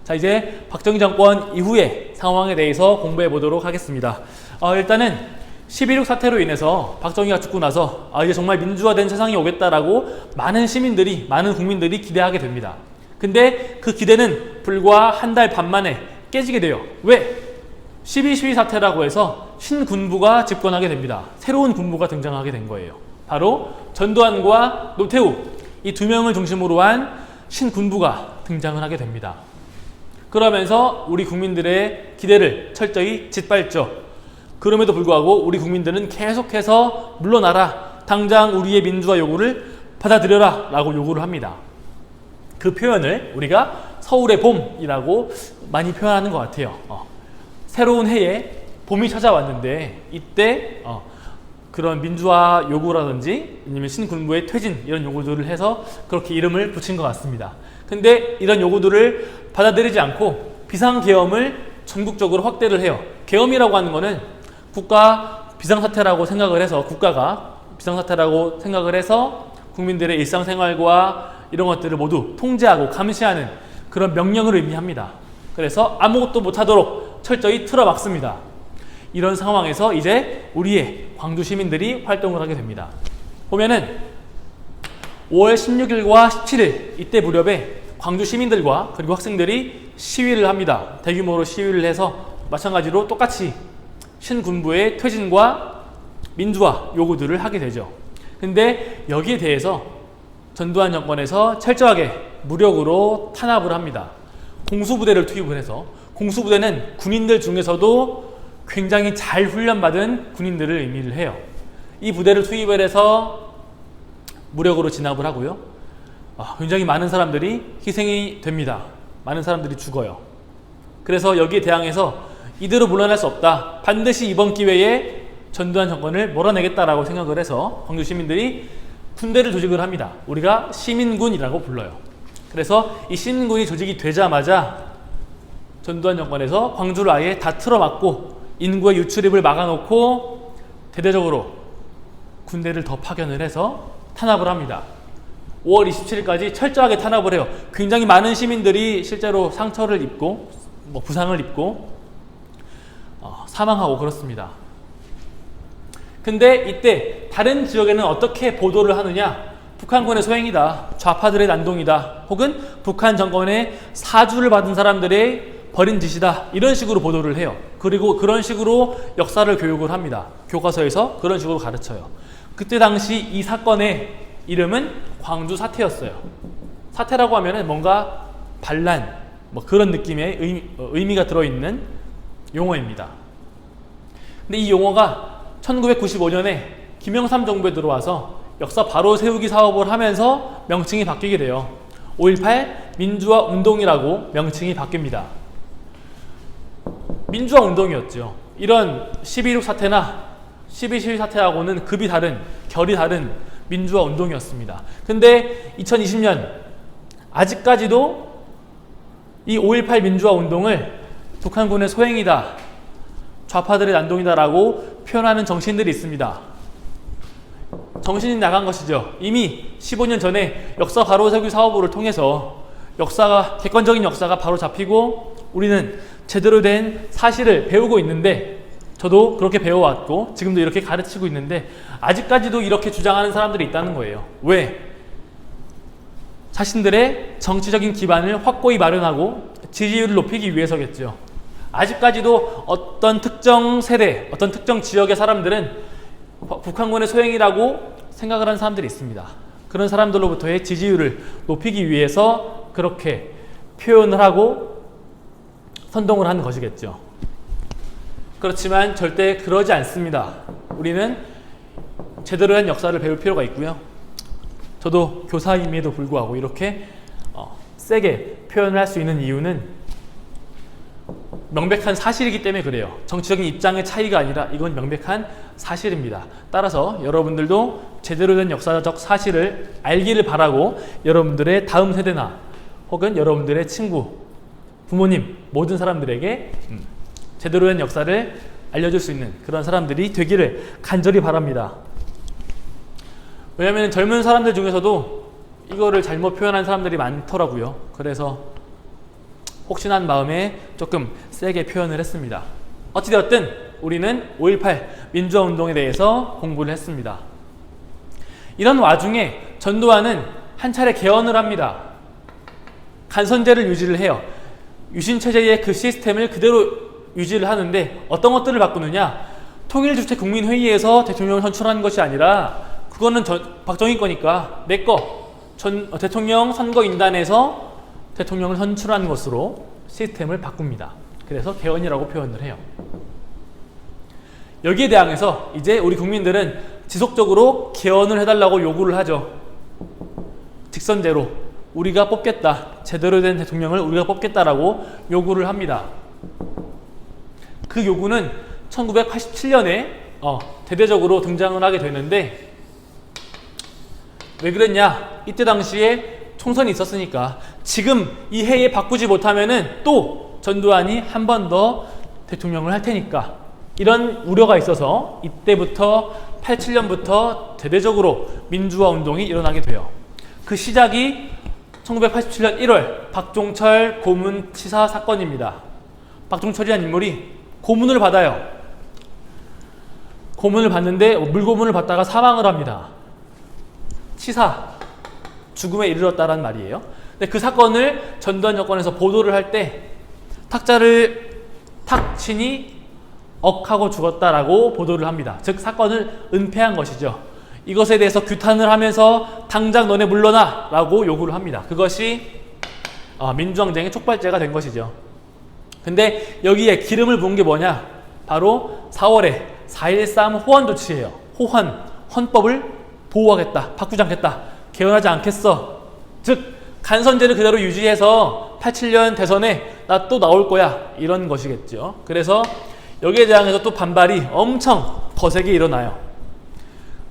자, 이제 박정희 정권 이후의 상황에 대해서 공부해 보도록 하겠습니다. 일단은 11.6 사태로 인해서 박정희가 죽고 나서 이제 정말 민주화된 세상이 오겠다라고 많은 시민들이, 많은 국민들이 기대하게 됩니다. 근데 그 기대는 불과 한 달 반 만에 깨지게 돼요. 왜? 12.12 사태라고 해서 신군부가 집권하게 됩니다. 새로운 군부가 등장하게 된 거예요. 바로 전두환과 노태우, 이 두 명을 중심으로 한 신군부가 등장을 하게 됩니다. 그러면서 우리 국민들의 기대를 철저히 짓밟죠. 그럼에도 불구하고 우리 국민들은 계속해서 물러나라, 당장 우리의 민주화 요구를 받아들여라 라고 요구를 합니다. 그 표현을 우리가 서울의 봄이라고 많이 표현하는 것 같아요. 새로운 해에 봄이 찾아왔는데 이때 그런 민주화 요구라든지 아니면 신군부의 퇴진 이런 요구들을 해서 그렇게 이름을 붙인 것 같습니다. 근데 이런 요구들을 받아들이지 않고 비상계엄을 전국적으로 확대를 해요. 계엄이라고 하는 거는 국가 비상사태라고 생각을 해서, 국가가 비상사태라고 생각을 해서 국민들의 일상생활과 이런 것들을 모두 통제하고 감시하는 그런 명령을 의미합니다. 그래서 아무것도 못하도록 철저히 틀어막습니다. 이런 상황에서 이제 우리의 광주 시민들이 활동을 하게 됩니다. 보면은 5월 16일과 17일 이때 무렵에 광주 시민들과 그리고 학생들이 시위를 합니다. 대규모로 시위를 해서 마찬가지로 똑같이 신군부의 퇴진과 민주화 요구들을 하게 되죠. 근데 여기에 대해서 전두환 정권에서 철저하게 무력으로 탄압을 합니다. 공수부대를 투입을 해서, 공수부대는 군인들 중에서도 굉장히 잘 훈련받은 군인들을 의미를 해요. 이 부대를 투입을 해서 무력으로 진압을 하고요. 굉장히 많은 사람들이 희생이 됩니다. 많은 사람들이 죽어요. 그래서 여기에 대항해서 이대로 물러날 수 없다. 반드시 이번 기회에 전두환 정권을 몰아내겠다라고 생각을 해서 광주 시민들이 군대를 조직을 합니다. 우리가 시민군이라고 불러요. 그래서 이 시민군이 조직이 되자마자 전두환 정권에서 광주를 아예 다 틀어막고 인구의 유출입을 막아놓고 대대적으로 군대를 더 파견을 해서 탄압을 합니다. 5월 27일까지 철저하게 탄압을 해요. 굉장히 많은 시민들이 실제로 상처를 입고 부상을 입고 사망하고 그렇습니다. 근데 이때 다른 지역에는 어떻게 보도를 하느냐? 북한군의 소행이다, 좌파들의 난동이다, 혹은 북한 정권의 사주를 받은 사람들의 벌인 짓이다, 이런 식으로 보도를 해요. 그리고 그런 식으로 역사를 교육을 합니다. 교과서에서 그런 식으로 가르쳐요. 그때 당시 이 사건의 이름은 광주 사태였어요. 사태라고 하면은 뭔가 반란, 그런 느낌의 의미가 들어있는 용어입니다. 근데 이 용어가 1995년에 김영삼 정부에 들어와서 역사 바로 세우기 사업을 하면서 명칭이 바뀌게 돼요. 5.18 민주화 운동이라고 명칭이 바뀝니다. 민주화 운동이었죠. 이런 12.6 사태나 12.12 사태하고는 급이 다른, 결이 다른 민주화 운동이었습니다. 근데 2020년 아직까지도 이 5.18 민주화 운동을 북한군의 소행이다, 좌파들의 난동이다라고 표현하는 정치인들이 있습니다. 정신이 나간 것이죠. 이미 15년 전에 역사 바로세우기 사업을 통해서 객관적인 역사가 바로 잡히고 우리는 제대로 된 사실을 배우고 있는데, 저도 그렇게 배워왔고 지금도 이렇게 가르치고 있는데 아직까지도 이렇게 주장하는 사람들이 있다는 거예요. 왜? 자신들의 정치적인 기반을 확고히 마련하고 지지율을 높이기 위해서겠죠. 아직까지도 어떤 특정 세대, 어떤 특정 지역의 사람들은 북한군의 소행이라고 생각을 하는 사람들이 있습니다. 그런 사람들로부터의 지지율을 높이기 위해서 그렇게 표현을 하고 선동을 하는 것이겠죠. 그렇지만 절대 그러지 않습니다. 우리는 제대로 된 역사를 배울 필요가 있고요. 저도 교사임에도 불구하고 이렇게 세게 표현을 할 수 있는 이유는 명백한 사실이기 때문에 그래요. 정치적인 입장의 차이가 아니라 이건 명백한 사실입니다. 따라서 여러분들도 제대로 된 역사적 사실을 알기를 바라고 여러분들의 다음 세대나 혹은 여러분들의 친구, 부모님, 모든 사람들에게 제대로 된 역사를 알려줄 수 있는 그런 사람들이 되기를 간절히 바랍니다. 왜냐하면 젊은 사람들 중에서도 이거를 잘못 표현한 사람들이 많더라고요. 그래서 혹시나 한 마음에 조금 세게 표현을 했습니다. 어찌되었든 우리는 5.18 민주화 운동에 대해서 공부를 했습니다. 이런 와중에 전두환은 한 차례 개헌을 합니다. 간선제를 유지를 해요. 유신체제의 그 시스템을 그대로 유지를 하는데 어떤 것들을 바꾸느냐? 통일주체 국민회의에서 대통령을 선출하는 것이 아니라 그거는 박정희 거니까 내 거 대통령 선거인단에서 대통령을 선출하는 것으로 시스템을 바꿉니다. 그래서 개헌이라고 표현을 해요. 여기에 대항해서 이제 우리 국민들은 지속적으로 개헌을 해달라고 요구를 하죠. 직선제로 우리가 뽑겠다. 제대로 된 대통령을 우리가 뽑겠다라고 요구를 합니다. 그 요구는 1987년에 대대적으로 등장을 하게 되는데 왜 그랬냐? 이때 당시에 총선이 있었으니까 지금 이 해에 바꾸지 못하면은 또 전두환이 한 번 더 대통령을 할 테니까 이런 우려가 있어서 이때부터 87년부터 대대적으로 민주화 운동이 일어나게 돼요. 그 시작이 1987년 1월 박종철 고문치사 사건입니다. 박종철이라는 인물이 고문을 받아요. 고문을 받는데 물고문을 받다가 사망을 합니다. 치사, 죽음에 이르렀다란 말이에요. 근데 그 사건을 전두환 정권에서 보도를 할 때 탁자를 탁 치니 억하고 죽었다라고 보도를 합니다. 즉 사건을 은폐한 것이죠. 이것에 대해서 규탄을 하면서 당장 너네 물러나 라고 요구를 합니다. 그것이 민주항쟁의 촉발제가 된 것이죠. 근데 여기에 기름을 부은 게 뭐냐? 바로 4월에 4.13 호헌 조치예요. 헌법을 보호하겠다, 바꾸지 않겠다, 개헌하지 않겠어. 즉 간선제를 그대로 유지해서 87년 대선에 나 또 나올 거야 이런 것이겠죠. 그래서 여기에 대항해서 또 반발이 엄청 거세게 일어나요.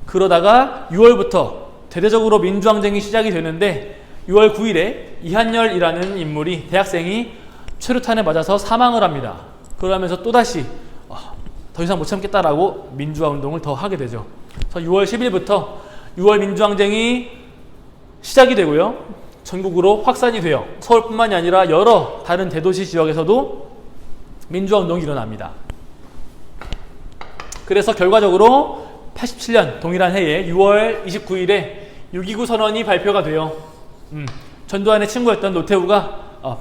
그러다가 6월부터 대대적으로 민주항쟁이 시작이 되는데 6월 9일에 이한열이라는 인물이 대학생이 최루탄에 맞아서 사망을 합니다. 그러면서 또다시 더 이상 못 참겠다라고 민주화 운동을 더 하게 되죠. 그래서 6월 10일부터 6월 민주항쟁이 시작이 되고요. 전국으로 확산이 돼요. 서울뿐만이 아니라 여러 다른 대도시 지역에서도 민주화 운동이 일어납니다. 그래서 결과적으로 87년 동일한 해에 6월 29일에 6.29 선언이 발표가 돼요. 전두환의 친구였던 노태우가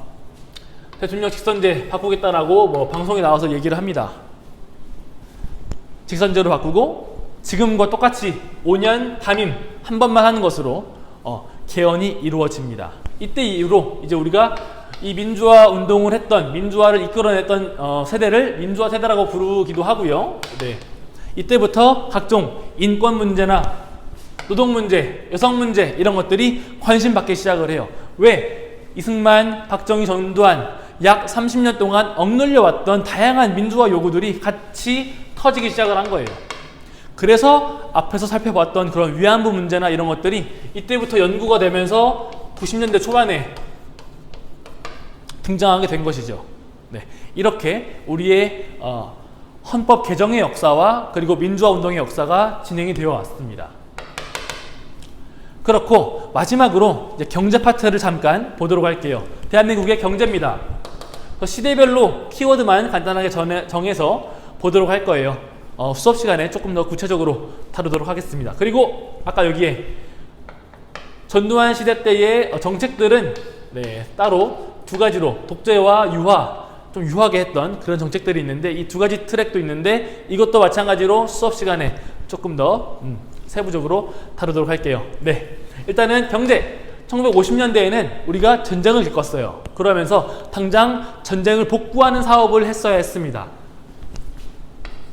대통령 직선제 바꾸겠다라고 방송에 나와서 얘기를 합니다. 직선제로 바꾸고 지금과 똑같이 5년 담임 한 번만 하는 것으로 개헌이 이루어집니다. 이때 이후로 이제 우리가 이 민주화 운동을 했던, 민주화를 이끌어냈던 세대를 민주화 세대라고 부르기도 하고요. 네. 이때부터 각종 인권 문제나 노동 문제, 여성 문제 이런 것들이 관심받기 시작을 해요. 왜? 이승만, 박정희, 전두환 약 30년 동안 억눌려 왔던 다양한 민주화 요구들이 같이 터지기 시작을 한 거예요. 그래서 앞에서 살펴봤던 그런 위안부 문제나 이런 것들이 이때부터 연구가 되면서 90년대 초반에 등장하게 된 것이죠. 네. 이렇게 우리의 헌법 개정의 역사와 그리고 민주화 운동의 역사가 진행이 되어 왔습니다. 그렇고 마지막으로 이제 경제 파트를 잠깐 보도록 할게요. 대한민국의 경제입니다. 시대별로 키워드만 간단하게 정해서 보도록 할 거예요. 수업 시간에 조금 더 구체적으로 다루도록 하겠습니다. 그리고 아까 여기에 전두환 시대 때의 정책들은 따로 두 가지로 독재와 유화, 좀 유하게 했던 그런 정책들이 있는데 이 두 가지 트랙도 있는데 이것도 마찬가지로 수업 시간에 조금 더 세부적으로 다루도록 할게요. 네, 일단은 경제. 1950년대에는 우리가 전쟁을 겪었어요. 그러면서 당장 전쟁을 복구하는 사업을 했어야 했습니다.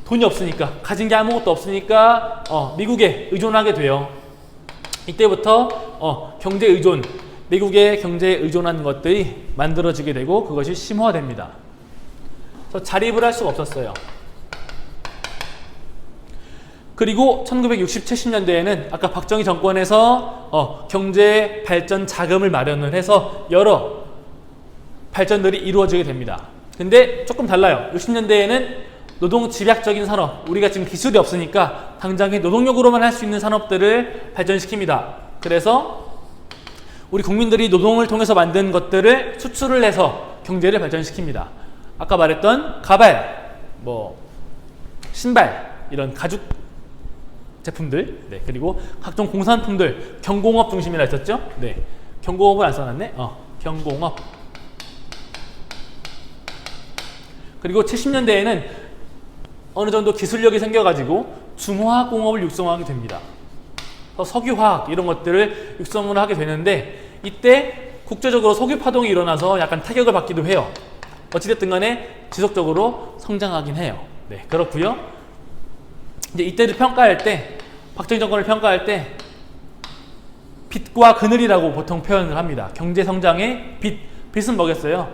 돈이 없으니까, 가진 게 아무것도 없으니까 미국에 의존하게 돼요. 이때부터 경제 의존, 미국의 경제에 의존하는 것들이 만들어지게 되고 그것이 심화됩니다. 그래서 자립을 할 수가 없었어요. 그리고 1960, 70년대에는 아까 박정희 정권에서 경제 발전 자금을 마련을 해서 여러 발전들이 이루어지게 됩니다. 근데 조금 달라요. 60년대에는 노동 집약적인 산업, 우리가 지금 기술이 없으니까 당장에 노동력으로만 할 수 있는 산업들을 발전시킵니다. 그래서 우리 국민들이 노동을 통해서 만든 것들을 수출을 해서 경제를 발전시킵니다. 아까 말했던 가발, 뭐 신발 이런 가죽 제품들, 네, 그리고 각종 공산품들, 경공업 중심이라 했었죠. 네, 경공업을 안 써놨네. 경공업. 그리고 70년대에는 어느 정도 기술력이 생겨가지고 중화학공업을 육성하게 됩니다. 석유화학 이런 것들을 육성을 하게 되는데 이때 국제적으로 석유 파동이 일어나서 약간 타격을 받기도 해요. 어찌됐든 간에 지속적으로 성장하긴 해요. 네, 그렇고요. 이제 이때를 평가할 때, 박정희 정권을 평가할 때 빛과 그늘이라고 보통 표현을 합니다. 경제 성장의 빛. 빛은 뭐겠어요?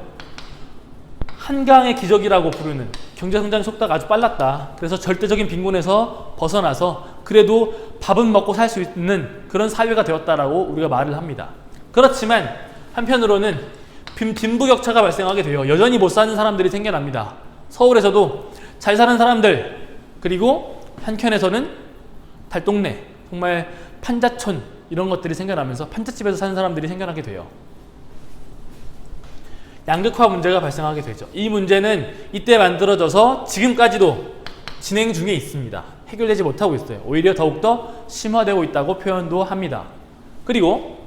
한강의 기적이라고 부르는 경제 성장 속도가 아주 빨랐다. 그래서 절대적인 빈곤에서 벗어나서 그래도 밥은 먹고 살 수 있는 그런 사회가 되었다라고 우리가 말을 합니다. 그렇지만 한편으로는 빈부격차가 발생하게 돼요. 여전히 못 사는 사람들이 생겨납니다. 서울에서도 잘 사는 사람들, 그리고 한켠에서는 달동네, 정말 판자촌 이런 것들이 생겨나면서 판잣집에서 사는 사람들이 생겨나게 돼요. 양극화 문제가 발생하게 되죠. 이 문제는 이때 만들어져서 지금까지도 진행 중에 있습니다. 해결되지 못하고 있어요. 오히려 더욱더 심화되고 있다고 표현도 합니다. 그리고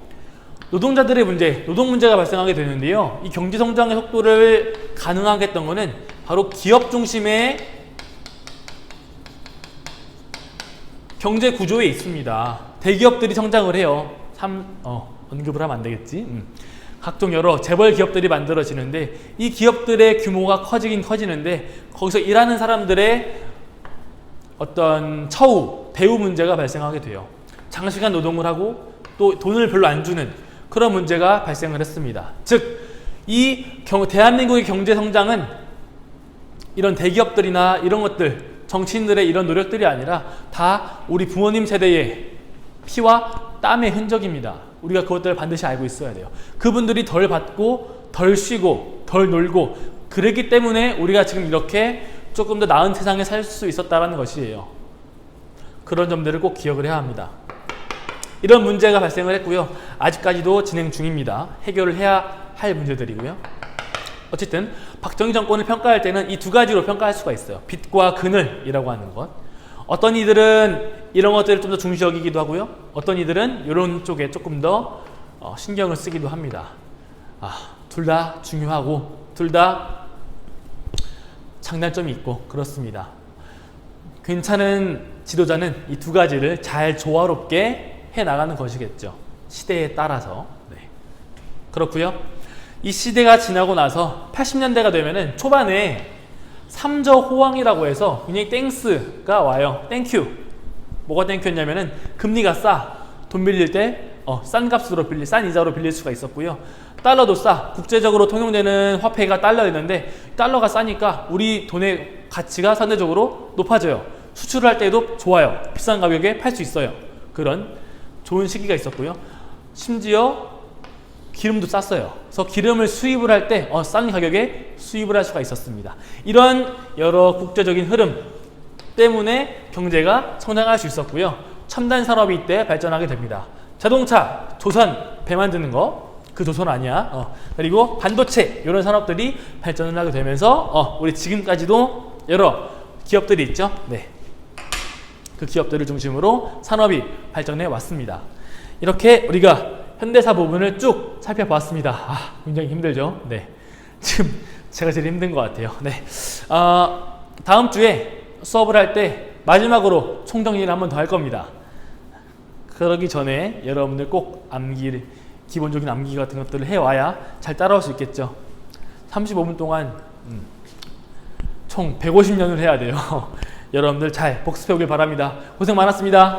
노동자들의 문제, 노동 문제가 발생하게 되는데요. 이 경제 성장의 속도를 가능하게 했던 것은 바로 기업 중심의 경제 구조에 있습니다. 대기업들이 성장을 해요. 언급을 하면 안 되겠지. 각종 여러 재벌 기업들이 만들어지는데 이 기업들의 규모가 커지긴 커지는데 거기서 일하는 사람들의 어떤 처우, 대우 문제가 발생하게 돼요. 장시간 노동을 하고 또 돈을 별로 안 주는 그런 문제가 발생을 했습니다. 즉, 이 대한민국의 경제 성장은 이런 대기업들이나 이런 것들, 정치인들의 이런 노력들이 아니라 다 우리 부모님 세대의 피와 땀의 흔적입니다. 우리가 그것들을 반드시 알고 있어야 돼요. 그분들이 덜 받고 덜 쉬고 덜 놀고 그랬기 때문에 우리가 지금 이렇게 조금 더 나은 세상에 살 수 있었다는 것이에요. 그런 점들을 꼭 기억을 해야 합니다. 이런 문제가 발생을 했고요. 아직까지도 진행 중입니다. 해결을 해야 할 문제들이고요. 어쨌든 박정희 정권을 평가할 때는 이 두 가지로 평가할 수가 있어요. 빛과 그늘이라고 하는 것. 어떤 이들은 이런 것들을 좀 더 중시 여기기도 하고요. 어떤 이들은 이런 쪽에 조금 더 신경을 쓰기도 합니다. 둘 다 중요하고 둘 다 장단점이 있고 그렇습니다. 괜찮은 지도자는 이 두 가지를 잘 조화롭게 해나가는 것이겠죠. 시대에 따라서. 네. 그렇고요. 이 시대가 지나고 나서 80년대가 되면은 초반에 삼저 호황이라고 해서 굉장히 땡스가 와요. 땡큐. 뭐가 땡큐였냐면은 금리가 싸. 돈 빌릴 때 싼 값으로 싼 이자로 빌릴 수가 있었고요. 달러도 싸. 국제적으로 통용되는 화폐가 달러였는데 달러가 싸니까 우리 돈의 가치가 상대적으로 높아져요. 수출을 할 때도 좋아요. 비싼 가격에 팔 수 있어요. 그런 좋은 시기가 있었고요. 심지어 기름도 쌌어요. 그래서 기름을 수입을 할 때 싼 가격에 수입을 할 수가 있었습니다. 이런 여러 국제적인 흐름 때문에 경제가 성장할 수 있었고요. 첨단 산업이 이때 발전하게 됩니다. 자동차, 조선, 배 만드는 거, 그 조선 아니야. 그리고 반도체 이런 산업들이 발전을 하게 되면서 우리 지금까지도 여러 기업들이 있죠. 네. 그 기업들을 중심으로 산업이 발전해 왔습니다. 이렇게 우리가 현대사 부분을 쭉 살펴보았습니다. 굉장히 힘들죠? 네. 지금 제가 제일 힘든 것 같아요. 네. 다음 주에 수업을 할 때 마지막으로 총정리를 한 번 더 할 겁니다. 그러기 전에 여러분들 꼭 기본적인 암기 같은 것들을 해와야 잘 따라올 수 있겠죠. 35분 동안 총 150년을 해야 돼요. 여러분들 잘 복습해 오길 바랍니다. 고생 많았습니다.